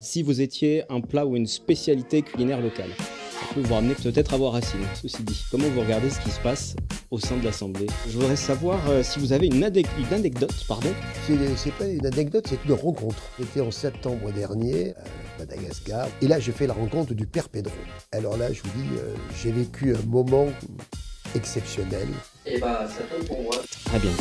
Si vous étiez un plat ou une spécialité culinaire locale, ça peut vous ramener peut-être à vos racines, ceci dit. Comment vous regardez ce qui se passe au sein de l'Assemblée? Je voudrais savoir si vous avez une anecdote, pardon. C'est pas une anecdote, c'est une rencontre. C'était en septembre dernier à Madagascar. Et là, j'ai fait la rencontre du père Pedro. Alors là, je vous dis, j'ai vécu un moment exceptionnel. Et bah, ça tombe pour moi. Très bien.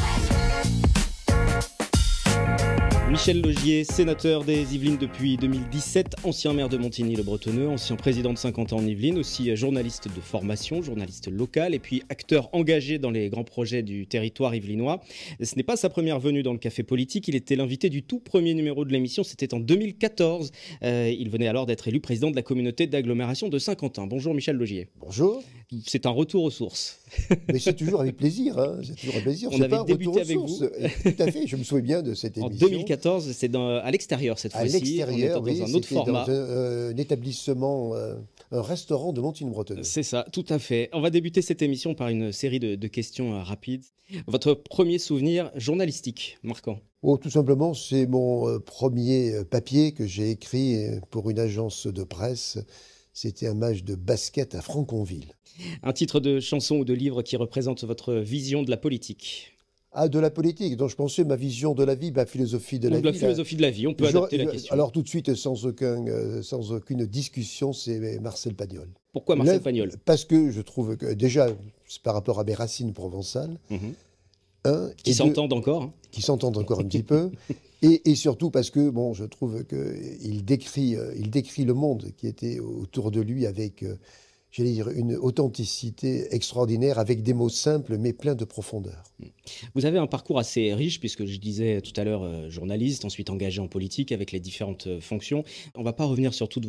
Michel Laugier, sénateur des Yvelines depuis 2017, ancien maire de Montigny-le-Bretonneux, ancien président de 50 ans en Yvelines, aussi journaliste de formation, journaliste local et puis acteur engagé dans les grands projets du territoire yvelinois. Ce n'est pas sa première venue dans le café politique, il était l'invité du tout premier numéro de l'émission, c'était en 2014. Il venait alors d'être élu président de la communauté d'agglomération de Saint-Quentin. Bonjour Michel Laugier. Bonjour. C'est un retour aux sources. Mais c'est toujours avec plaisir, hein. C'est toujours un plaisir. On avait débuté avec vous. Tout à fait, je me souviens bien de cette émission. En 2014, c'est à l'extérieur cette fois-ci. À l'extérieur, oui, dans un autre format. Dans un établissement, un restaurant de Montigny-le-Bretonneux. C'est ça, tout à fait. On va débuter cette émission par une série de questions rapides. Votre premier souvenir journalistique marquant? Oh, tout simplement, c'est mon premier papier que j'ai écrit pour une agence de presse. C'était un match de basket à Franconville. Un titre de chanson ou de livre qui représente votre vision de la politique? Ah, de la politique, donc je pensais ma vision de la vie, ma philosophie de la vie. La philosophie de la vie, on peut adapter la question. Alors tout de suite, sans aucune discussion, c'est Marcel Pagnol. Pourquoi Marcel Pagnol? Parce que je trouve que, déjà, c'est par rapport à mes racines provençales, qui s'entendent encore. Hein. Qui s'entendent encore un petit peu. Et surtout parce que, bon, je trouve qu'il décrit le monde qui était autour de lui avec, j'allais dire, une authenticité extraordinaire, avec des mots simples mais pleins de profondeur. Vous avez un parcours assez riche, puisque je disais tout à l'heure journaliste, ensuite engagé en politique avec les différentes fonctions. On ne va pas revenir sur tout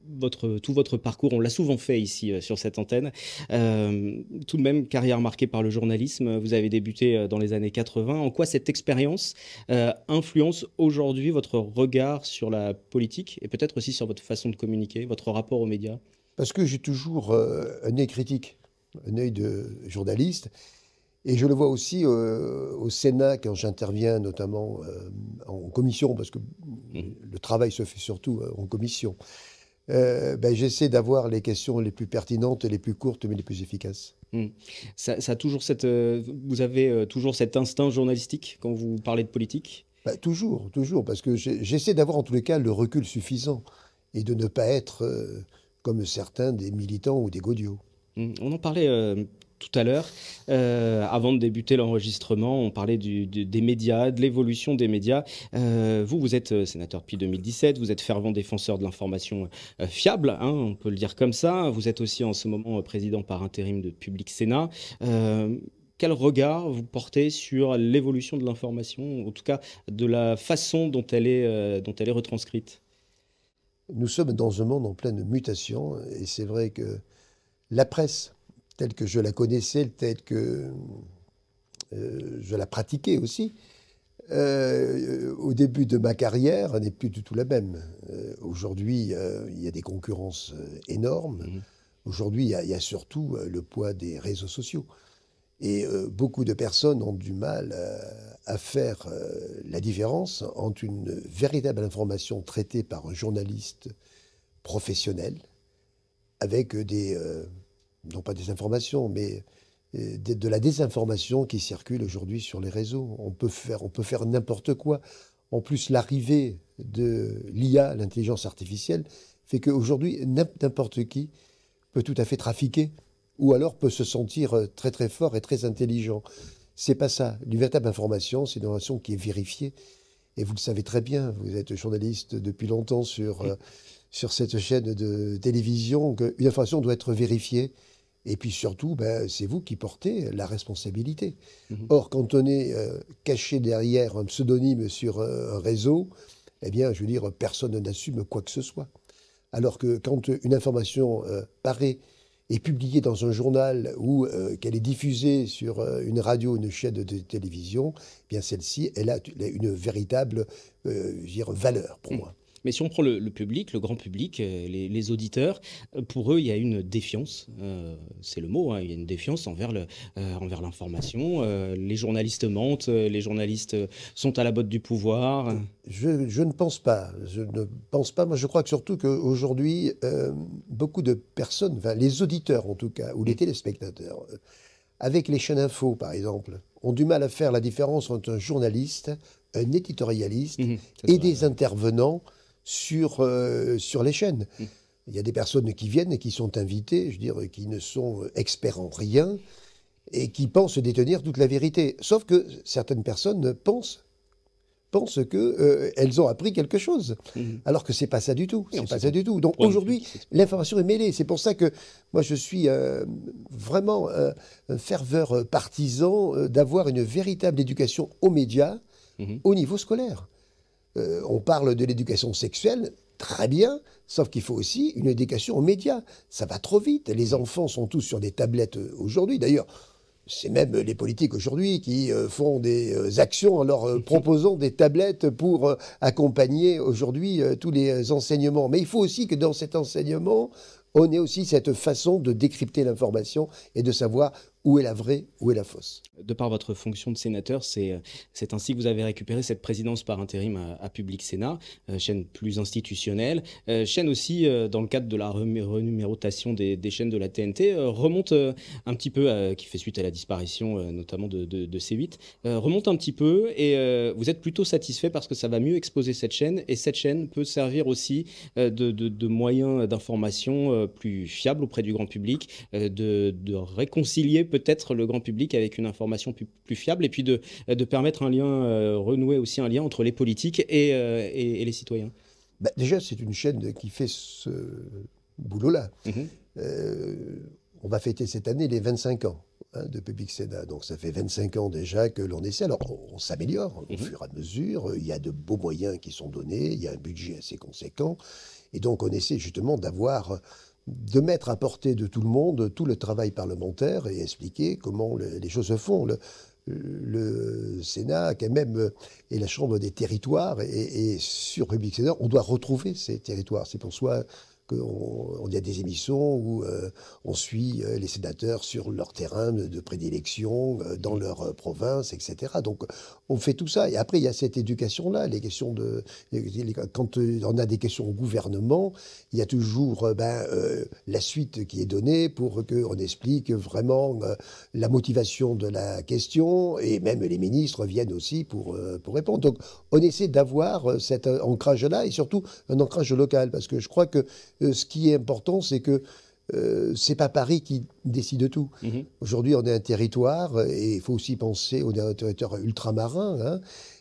votre parcours, on l'a souvent fait ici sur cette antenne. Tout de même, carrière marquée par le journalisme, vous avez débuté dans les années 80. En quoi cette expérience influence aujourd'hui votre regard sur la politique et peut-être aussi sur votre façon de communiquer, votre rapport aux médias? Parce que j'ai toujours un œil critique, un œil de journaliste. Et je le vois aussi au Sénat quand j'interviens notamment en commission, parce que le travail se fait surtout en commission. J'essaie d'avoir les questions les plus pertinentes, les plus courtes, mais les plus efficaces. Ça a toujours vous avez toujours cet instinct journalistique quand vous parlez de politique? Toujours, parce que j'essaie d'avoir en tous les cas le recul suffisant et de ne pas être, comme certains, des militants ou des godiots. On en parlait tout à l'heure, avant de débuter l'enregistrement, on parlait des médias, de l'évolution des médias. Vous êtes sénateur depuis 2017, vous êtes fervent défenseur de l'information fiable, hein, on peut le dire comme ça. Vous êtes aussi en ce moment président par intérim de Public Sénat. Quel regard vous portez sur l'évolution de l'information, en tout cas de la façon dont elle est retranscrite? Nous sommes dans un monde en pleine mutation, et c'est vrai que la presse, telle que je la connaissais, telle que je la pratiquais aussi, au début de ma carrière, n'est plus du tout la même. Aujourd'hui, il y a des concurrences énormes. Aujourd'hui, il y a surtout le poids des réseaux sociaux. Et beaucoup de personnes ont du mal à faire la différence entre une véritable information traitée par un journaliste professionnel, avec non pas des informations, mais de la désinformation qui circule aujourd'hui sur les réseaux. On peut faire n'importe quoi. En plus, l'arrivée de l'IA, l'intelligence artificielle, fait qu'aujourd'hui, n'importe qui peut tout à fait trafiquer, ou alors peut se sentir très très fort et très intelligent. C'est pas ça. Une véritable information, c'est une information qui est vérifiée. Et vous le savez très bien, vous êtes journaliste depuis longtemps sur cette chaîne de télévision, qu'une information doit être vérifiée. Et puis surtout, c'est vous qui portez la responsabilité. Or, quand on est caché derrière un pseudonyme sur un réseau, eh bien, je veux dire, personne n'assume quoi que ce soit. Alors que quand une information paraît est publiée dans un journal ou qu'elle est diffusée sur une radio, une chaîne de télévision, eh bien celle-ci, elle a une véritable valeur pour moi. Mais si on prend le public, le grand public, les auditeurs, pour eux, il y a une défiance, c'est le mot, hein, il y a une défiance envers l'information. Les journalistes mentent, les journalistes sont à la botte du pouvoir. Je ne pense pas. Je ne pense pas. Moi, je crois que surtout qu'aujourd'hui, beaucoup de personnes, enfin les auditeurs en tout cas, ou les téléspectateurs, avec les chaînes info par exemple, ont du mal à faire la différence entre un journaliste, un éditorialiste et des intervenants sur les chaînes. Il y a des personnes qui viennent et qui sont invitées, je veux dire, qui ne sont experts en rien et qui pensent détenir toute la vérité. Sauf que certaines personnes pensent qu'elles ont appris quelque chose, alors que c'est pas ça du tout. C'est pas ça du tout. Donc aujourd'hui, l'information est mêlée. C'est pour ça que moi je suis vraiment un ferveur partisan d'avoir une véritable éducation aux médias au niveau scolaire. On parle de l'éducation sexuelle, très bien, sauf qu'il faut aussi une éducation aux médias. Ça va trop vite. Les enfants sont tous sur des tablettes aujourd'hui. D'ailleurs, c'est même les politiques aujourd'hui qui font des actions en leur proposant des tablettes pour accompagner aujourd'hui tous les enseignements. Mais il faut aussi que dans cet enseignement, on ait aussi cette façon de décrypter l'information et de savoir où est la vraie, où est la fausse. De par votre fonction de sénateur, c'est ainsi que vous avez récupéré cette présidence par intérim à Public Sénat, chaîne plus institutionnelle, chaîne aussi, dans le cadre de la renumérotation des chaînes de la TNT, remonte un petit peu, qui fait suite à la disparition notamment de C8, remonte un petit peu et vous êtes plutôt satisfait parce que ça va mieux exposer cette chaîne et cette chaîne peut servir aussi de moyen d'information plus fiable auprès du grand public, de réconcilier peut-être le grand public avec une information plus fiable et puis de permettre un lien, renouer aussi un lien entre les politiques et les citoyens. Bah, déjà, c'est une chaîne qui fait ce boulot-là. On va fêter cette année les 25 ans de Public Sénat. Donc ça fait 25 ans déjà que l'on essaie. Alors on s'améliore au fur et à mesure. Il y a de beaux moyens qui sont donnés. Il y a un budget assez conséquent. Et donc on essaie justement de mettre à portée de tout le monde tout le travail parlementaire et expliquer comment les choses se font. Le Sénat, quand même, est la chambre des territoires et sur Public Sénat, on doit retrouver ces territoires. C'est pour ça qu'il y a des émissions où on suit les sénateurs sur leur terrain de prédilection, dans leur province, etc. Donc on fait tout ça. Et après, il y a cette éducation-là, les questions quand on a des questions au gouvernement, il y a toujours la suite qui est donnée pour qu'on explique vraiment la motivation de la question, et même les ministres viennent aussi pour répondre. Donc on essaie d'avoir cet ancrage-là, et surtout un ancrage local, parce que je crois que ce qui est important, c'est que c'est pas Paris qui décide tout. Aujourd'hui, on est un territoire, et il faut aussi penser, on est un territoire ultramarin. Hein.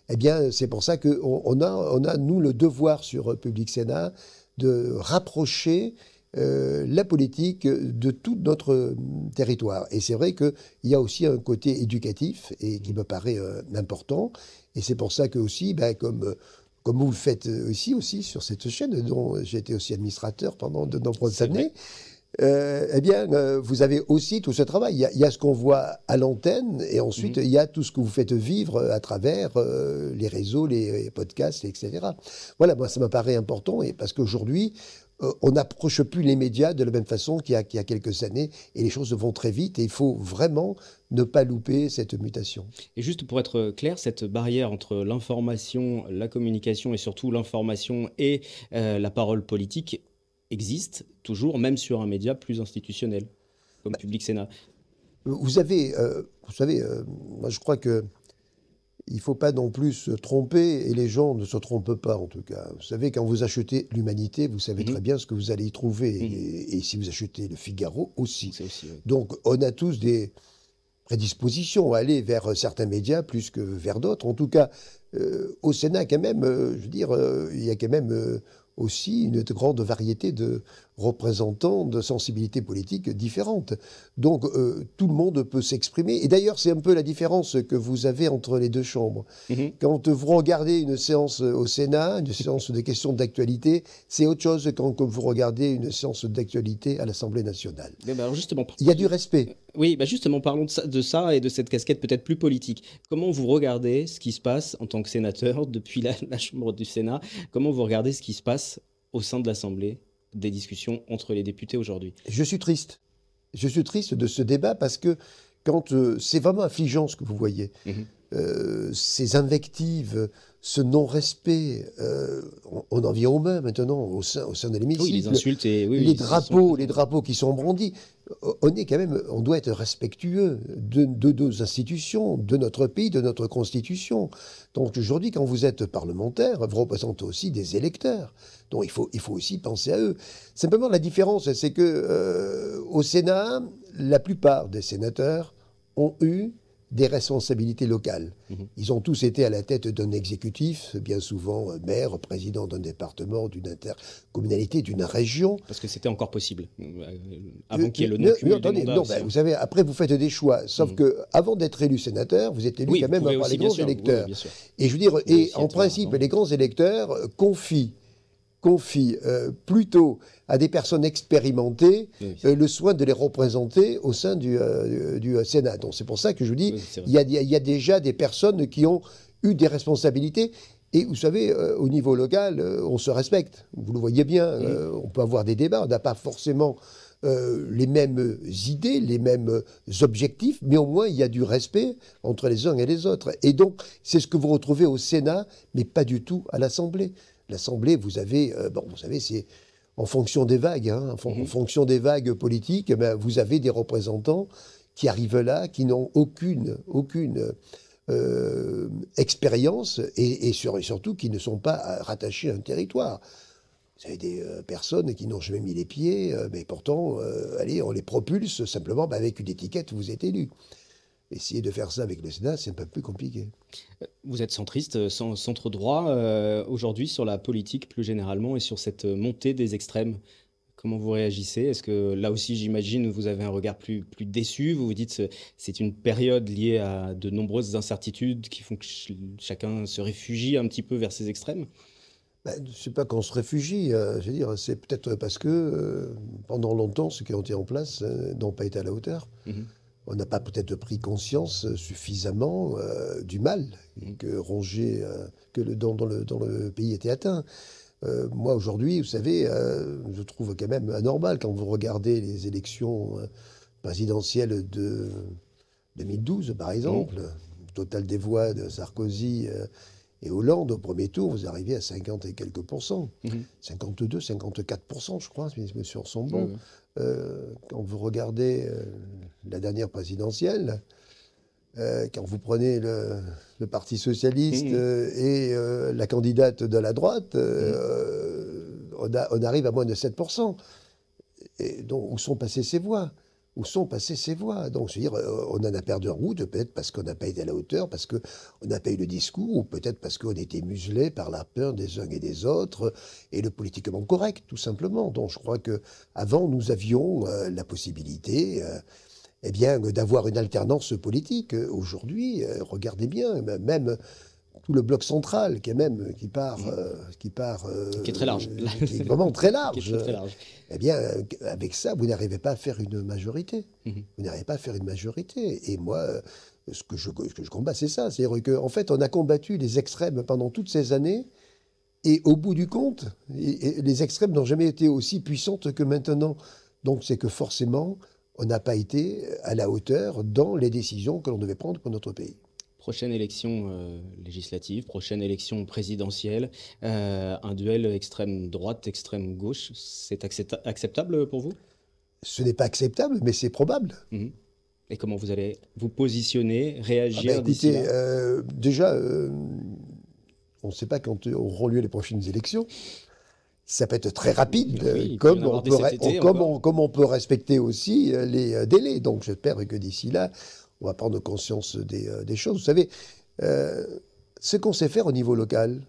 Eh bien, c'est pour ça qu'on a, nous, le devoir sur Public Sénat de rapprocher la politique de tout notre territoire. Et c'est vrai qu'il y a aussi un côté éducatif, et qui me paraît important. Et c'est pour ça que aussi, comme vous le faites ici aussi sur cette chaîne, dont j'ai été aussi administrateur pendant de nombreuses années, vous avez aussi tout ce travail. Il y a ce qu'on voit à l'antenne, et ensuite il y a tout ce que vous faites vivre à travers les réseaux, les podcasts, etc. Voilà, moi ça me paraît important, et parce qu'aujourd'hui, on n'approche plus les médias de la même façon qu'il y a quelques années, et les choses vont très vite, et il faut vraiment ne pas louper cette mutation. Et juste pour être clair, cette barrière entre l'information, la communication et surtout l'information et la parole politique existe toujours, même sur un média plus institutionnel, comme Public Sénat. Vous savez, moi je crois que il ne faut pas non plus se tromper, et les gens ne se trompent pas en tout cas. Vous savez, quand vous achetez l'Humanité, vous savez très bien ce que vous allez y trouver. Et si vous achetez le Figaro aussi. Oui. Donc on a tous des prédispositions à aller vers certains médias plus que vers d'autres. En tout cas, au Sénat, quand même, je veux dire, il y a quand même aussi une grande variété de représentants de sensibilités politiques différentes. Donc tout le monde peut s'exprimer. Et d'ailleurs, c'est un peu la différence que vous avez entre les deux chambres. Quand vous regardez une séance au Sénat, une séance de questions d'actualité, c'est autre chose quand vous regardez une séance d'actualité à l'Assemblée nationale. Alors justement, il y a du respect. Oui, bah justement, parlons de ça et de cette casquette peut-être plus politique. Comment vous regardez ce qui se passe en tant que sénateur depuis la Chambre du Sénat? Comment vous regardez ce qui se passe au sein de l'Assemblée, des discussions entre les députés aujourd'hui? Je suis triste. Je suis triste de ce débat parce que quand c'est vraiment affligeant ce que vous voyez. Mhm. Ces invectives, ce non-respect, on en vient aux mains maintenant au sein de Oui, les l'hémicycle. insultes et oui, Les oui, ce sont les drapeaux qui sont brandis. On est quand même, on doit être respectueux de nos institutions, de notre pays, de notre constitution. Donc aujourd'hui, quand vous êtes parlementaire, vous représentez aussi des électeurs. Donc il faut aussi penser à eux. Simplement, la différence, c'est que au Sénat, la plupart des sénateurs ont eu des responsabilités locales. Mhm. Ils ont tous été à la tête d'un exécutif, bien souvent maire, président d'un département, d'une intercommunalité, d'une région. Parce que c'était encore possible, avant qu'il y ait le non-cumul des Attendez, mandats non, aussi, ben, hein. vous savez, après vous faites des choix. Sauf que avant d'être élu sénateur, vous êtes élu Oui, quand vous même pouvez par aussi, les bien grands sûr. Oui, oui, électeurs. bien sûr. Et je veux dire, Vous pouvez et aussi en être principe, avant. les grands électeurs confient plutôt à des personnes expérimentées Oui, le soin de les représenter au sein du Sénat. Donc c'est pour ça que je vous dis, oui, c'est vrai. il y a déjà des personnes qui ont eu des responsabilités. Et vous savez, au niveau local, on se respecte. Vous le voyez bien, on peut avoir des débats, on n'a pas forcément les mêmes idées, les mêmes objectifs, mais au moins il y a du respect entre les uns et les autres. Et donc, c'est ce que vous retrouvez au Sénat, mais pas du tout à l'Assemblée. L'Assemblée, vous avez, bon, vous savez, c'est en fonction des vagues, hein, en Mhm. fonction des vagues politiques, eh ben, vous avez des représentants qui arrivent là, qui n'ont aucune expérience et surtout qui ne sont pas rattachés à un territoire. Vous avez des personnes qui n'ont jamais mis les pieds, mais pourtant, allez, on les propulse simplement avec une étiquette, vous êtes élu. Essayer de faire ça avec le Sénat, c'est un peu plus compliqué. Vous êtes centriste, centre droit, aujourd'hui sur la politique plus généralement et sur cette montée des extrêmes. Comment vous réagissez? Est-ce que là aussi, j'imagine, vous avez un regard plus déçu? Vous vous dites c'est une période liée à de nombreuses incertitudes qui font que chacun se réfugie un petit peu vers ces extrêmes? Ben, c'est pas qu'on se réfugie, je veux dire, c'est peut-être parce que pendant longtemps, ceux qui ont été en place n'ont pas été à la hauteur. Mhm, On n'a pas peut-être pris conscience suffisamment du mal mhm. que rongé, dont le pays était atteint. Moi, aujourd'hui, vous savez, je trouve quand même anormal quand vous regardez les élections présidentielles de 2012, par Mhm, exemple, le total des voix de Sarkozy et Hollande, au premier tour, vous arrivez à 50 et quelques pourcents. mhm. 52, 54%, je crois, si mes souvenirs sont Ouais, bons. ouais. Quand vous regardez la dernière présidentielle, quand vous prenez le Parti socialiste Mhm, et la candidate de la droite, mhm. on arrive à moins de 7%. Et donc, où sont passées ces voix? Où sont passées ces voix? Donc, je veux dire, on en a perdu en route, peut-être parce qu'on n'a pas été à la hauteur, parce qu'on n'a pas eu le discours, ou peut-être parce qu'on était muselé par la peur des uns et des autres, et le politiquement correct, tout simplement. Donc, je crois que avant nous avions la possibilité eh bien, d'avoir une alternance politique. Aujourd'hui, regardez bien, même tout le bloc central, Mhm. qui part, Qui est très large. qui est vraiment très Qui est large. très très large. Eh bien, avec ça, vous n'arrivez pas à faire une majorité. Mhm. Vous n'arrivez pas à faire une majorité. Et moi, ce que je combats, c'est ça. C'est-à-dire qu'en fait, on a combattu les extrêmes pendant toutes ces années. Et au bout du compte, les extrêmes n'ont jamais été aussi puissantes que maintenant. Donc, c'est que forcément, on n'a pas été à la hauteur dans les décisions que l'on devait prendre pour notre pays. Prochaine élection législative, prochaine élection présidentielle, un duel extrême droite, extrême gauche, c'est acceptable pour vous? Ce n'est pas acceptable, mais c'est probable. Mhm. Et comment vous allez vous positionner, Ah ben réagir d'ici écoutez, là? déjà, on ne sait pas quand auront lieu les prochaines élections. Ça peut être très rapide, Oui, il peut y en avoir dès cet été encore. comme on peut respecter aussi les délais. Donc j'espère que d'ici là, on va prendre conscience des choses. Vous savez, euh, ce qu'on sait faire au niveau local,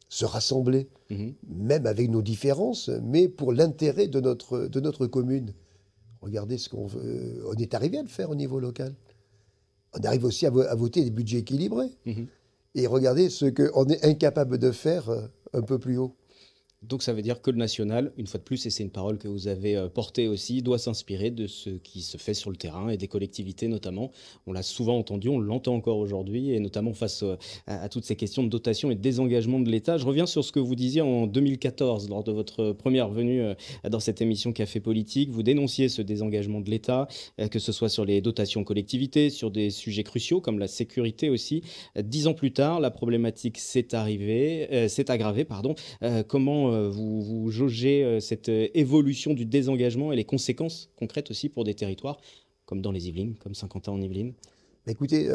se rassembler, Mhm. même avec nos différences, mais pour l'intérêt de notre commune. Regardez ce qu'on veut. On est arrivé à le faire au niveau local. On arrive aussi à voter des budgets équilibrés. Mhm. Et regardez ce qu'on est incapable de faire un peu plus haut. Donc ça veut dire que le national, une fois de plus, et c'est une parole que vous avez portée aussi, doit s'inspirer de ce qui se fait sur le terrain et des collectivités notamment. On l'a souvent entendu, on l'entend encore aujourd'hui, et notamment face à toutes ces questions de dotation et de désengagement de l'État. Je reviens sur ce que vous disiez en 2014, lors de votre première venue dans cette émission Café Politique. Vous dénonciez ce désengagement de l'État, que ce soit sur les dotations collectivités, sur des sujets cruciaux comme la sécurité aussi. 10 ans plus tard, la problématique s'est aggravée, pardon. Comment vous jaugez cette évolution du désengagement et les conséquences concrètes aussi pour des territoires comme dans les Yvelines, comme Saint-Quentin en Yvelines? Écoutez,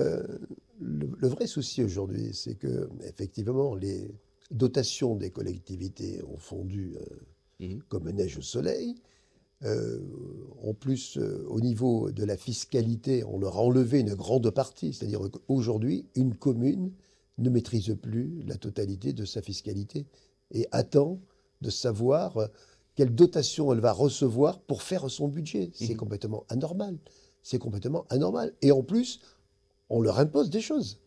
le vrai souci aujourd'hui, c'est que effectivement, les dotations des collectivités ont fondu Mhm. comme neige au soleil. Euh, En plus, au niveau de la fiscalité, on leur a enlevé une grande partie. C'est-à-dire qu'aujourd'hui, une commune ne maîtrise plus la totalité de sa fiscalité et attend de savoir quelle dotation elle va recevoir pour faire son budget. C'est Mhm. complètement anormal. C'est complètement anormal. Et en plus, on leur impose des choses.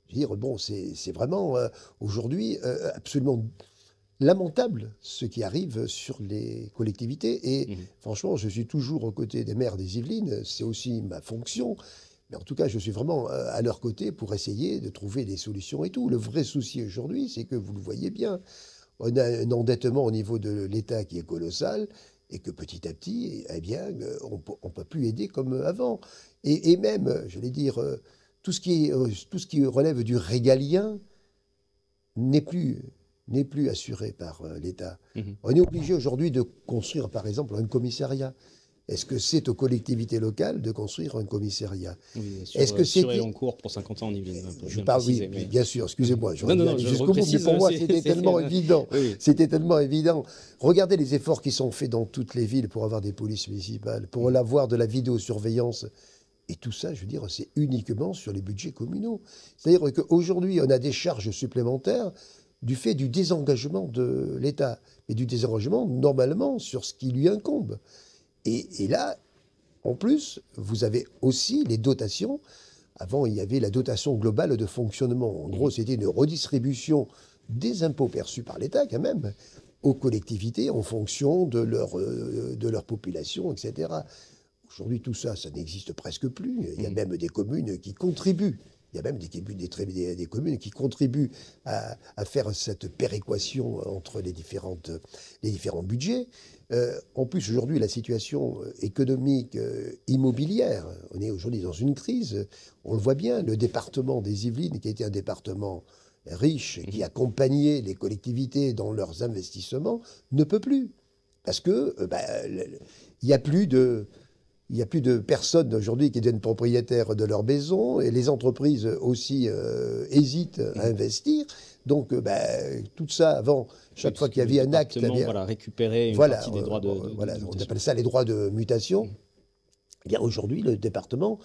Je veux dire, bon, c'est vraiment aujourd'hui absolument lamentable ce qui arrive sur les collectivités. Et Mhm. franchement, je suis toujours aux côtés des maires des Yvelines, c'est aussi ma fonction. Mais en tout cas, je suis vraiment à leur côté pour essayer de trouver des solutions et tout. Le vrai souci aujourd'hui, c'est que vous le voyez bien, on a un endettement au niveau de l'État qui est colossal et que petit à petit, eh bien, on ne peut plus aider comme avant. Et même, je vais dire, tout ce qui relève du régalien, n'est plus, n'est plus assuré par l'État. Mhm. On est obligé aujourd'hui de construire, par exemple, un commissariat. Est-ce que c'est aux collectivités locales de construire un commissariat? Oui, Est-ce que sur c'est... Elancourt pour Saint-Quentin en Yvelines, pour Je bien parle, oui, préciser. Mais... bien sûr, excusez-moi, Non, j'aurais non, dû non, aller je le jusqu'au bout, mais reprécise, pour moi, c'est c'était tellement évident. oui, oui. C'était tellement évident. Regardez les efforts qui sont faits dans toutes les villes pour avoir des polices municipales, pour Mhm. avoir de la vidéosurveillance. Et tout ça, je veux dire, c'est uniquement sur les budgets communaux. C'est-à-dire qu'aujourd'hui, on a des charges supplémentaires du fait du désengagement de l'État, mais du désengagement normalement sur ce qui lui incombe. Et là, en plus, vous avez aussi les dotations. Avant, il y avait la dotation globale de fonctionnement. En gros, Mhm. c'était une redistribution des impôts perçus par l'État, quand même, aux collectivités en fonction de leur population, etc. Aujourd'hui, tout ça, ça n'existe presque plus. Il y a Mhm. même des communes qui contribuent. Il y a même des communes qui contribuent à faire cette péréquation entre les différents budgets. En plus, aujourd'hui, la situation économique, immobilière, on est aujourd'hui dans une crise. On le voit bien, le département des Yvelines, qui était un département riche, qui Mhm. accompagnait les collectivités dans leurs investissements, ne peut plus. Parce que il n'y a plus de, il n'y a plus de personnes aujourd'hui qui deviennent propriétaires de leur maison et les entreprises aussi hésitent à Mhm. investir. Donc, tout ça, avant, Oui, chaque fois parce que qu'il y le avait un acte, eh département bien, voilà, récupérait une voilà, partie des droits voilà, de on mutation. appelle ça les droits de mutation. Mhm. Eh bien, aujourd'hui, le département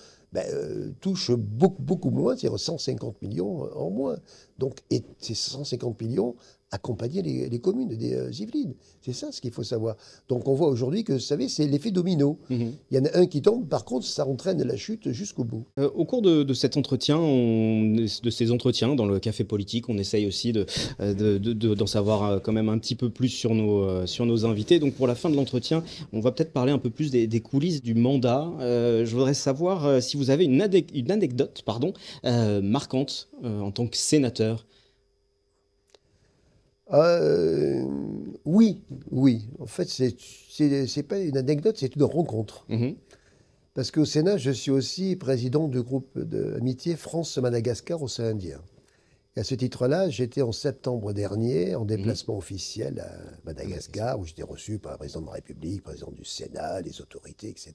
touche beaucoup, beaucoup moins, c'est-à-dire 150 millions en moins. Donc, et ces 150 millions accompagnaient les communes des Yvelines. C'est ça ce qu'il faut savoir. Donc, on voit aujourd'hui que, vous savez, c'est l'effet domino. Mhm. Il y en a un qui tombe, par contre, ça entraîne la chute jusqu'au bout. Au cours de cet entretien, de ces entretiens dans le café politique, on essaye aussi d'en savoir quand même un petit peu plus sur nos invités. Donc pour la fin de l'entretien, on va peut-être parler un peu plus des coulisses du mandat. Je voudrais savoir si vous avez une anecdote pardon, marquante en tant que sénateur. Euh, oui, oui. En fait, c'est pas une anecdote, c'est une rencontre. Mhm. Parce qu'au Sénat, je suis aussi président du groupe d'amitié France-Madagascar océan Indien. Et à ce titre-là, j'étais en septembre dernier en Mhm. déplacement officiel à Madagascar. Madagascar, où j'étais reçu par le président de la République, le président du Sénat, les autorités, etc.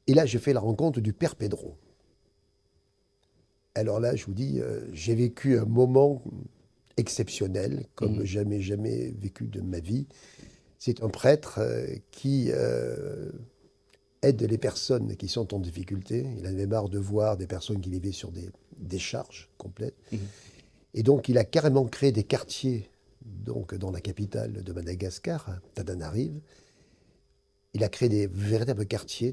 Et là, j'ai fait la rencontre du père Pedro. Alors là, je vous dis, j'ai vécu un moment exceptionnel, comme Mhm. jamais, jamais vécu de ma vie. C'est un prêtre qui aide les personnes qui sont en difficulté. Il en avait marre de voir des personnes qui vivaient sur des décharges complètes. Mhm. Et donc, il a carrément créé des quartiers donc, dans la capitale de Madagascar, Tananarive. Il a créé des véritables quartiers,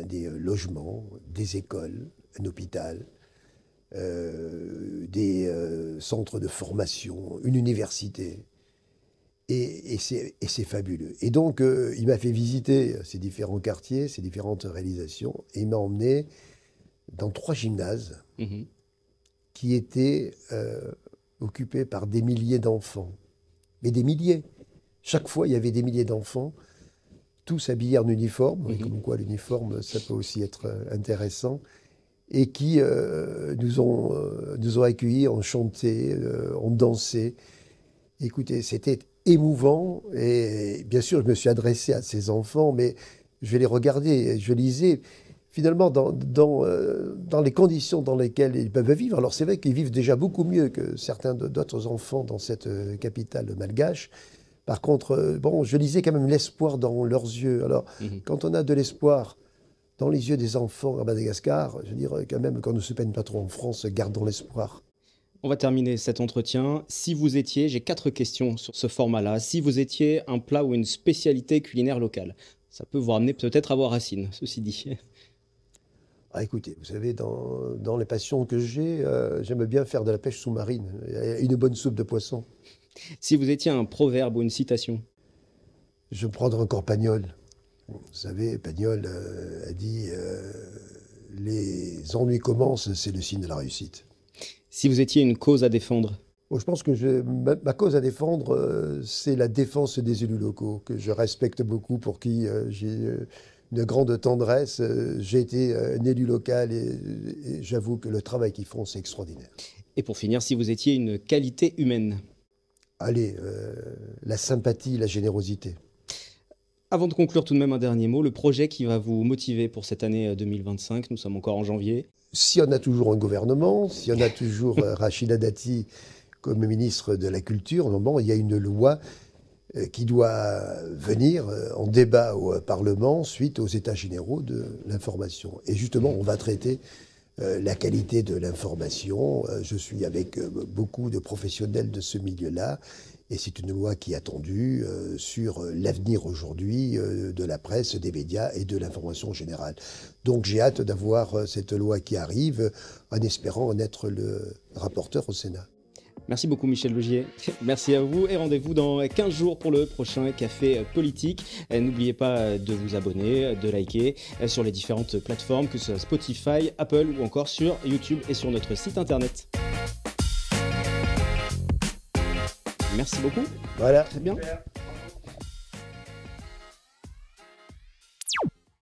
des logements, des écoles, un hôpital, des centres de formation, une université. Et c'est fabuleux. Et donc, il m'a fait visiter ces différents quartiers, ces différentes réalisations, et il m'a emmené dans 3 gymnases Mhm. qui étaient occupés par des milliers d'enfants. Mais des milliers. Chaque fois, il y avait des milliers d'enfants, tous habillés en uniforme, et Mhm. comme quoi l'uniforme, ça peut aussi être intéressant, et qui nous ont accueillis, ont chanté, ont dansé. Écoutez, c'était émouvant et bien sûr, je me suis adressé à ces enfants, mais je vais les regarder, je lisais finalement dans les conditions dans lesquelles ils peuvent vivre. Alors c'est vrai qu'ils vivent déjà beaucoup mieux que certains d'autres enfants dans cette capitale malgache. Par contre, bon, je lisais quand même l'espoir dans leurs yeux. Alors, Mhm. quand on a de l'espoir dans les yeux des enfants à Madagascar, je veux dire quand même, quand on ne se peine pas trop en France, gardons l'espoir. On va terminer cet entretien. Si vous étiez, j'ai 4 questions sur ce format-là. Si vous étiez un plat ou une spécialité culinaire locale, ça peut vous ramener peut-être à vos racines, ceci dit. Ah, écoutez, vous savez, dans les passions que j'ai, j'aime bien faire de la pêche sous-marine. Et une bonne soupe de poisson. Si vous étiez un proverbe ou une citation. Je vais prendre encore Pagnol. Vous savez, Pagnol a dit les ennuis commencent, c'est le signe de la réussite. Si vous étiez une cause à défendre. Bon, je pense que ma cause à défendre, c'est la défense des élus locaux, que je respecte beaucoup, pour qui j'ai une grande tendresse. J'ai été un élu local et j'avoue que le travail qu'ils font, c'est extraordinaire. Et pour finir, si vous étiez une qualité humaine. Allez, la sympathie, la générosité. Avant de conclure tout de même un dernier mot, le projet qui va vous motiver pour cette année 2025, nous sommes encore en janvier. Si on a toujours un gouvernement, si on a toujours Rachida Dati comme ministre de la Culture, normalement, il y a une loi qui doit venir en débat au Parlement suite aux États généraux de l'information. Et justement, on va traiter la qualité de l'information. Je suis avec beaucoup de professionnels de ce milieu-là. Et c'est une loi qui est attendue sur l'avenir aujourd'hui de la presse, des médias et de l'information générale. Donc j'ai hâte d'avoir cette loi qui arrive, en espérant en être le rapporteur au Sénat. Merci beaucoup Michel Laugier. Merci à vous et rendez-vous dans 15 jours pour le prochain Café Politique. N'oubliez pas de vous abonner, de liker sur les différentes plateformes, que ce soit Spotify, Apple ou encore sur YouTube et sur notre site internet. Merci beaucoup. Voilà. Très bien. Super.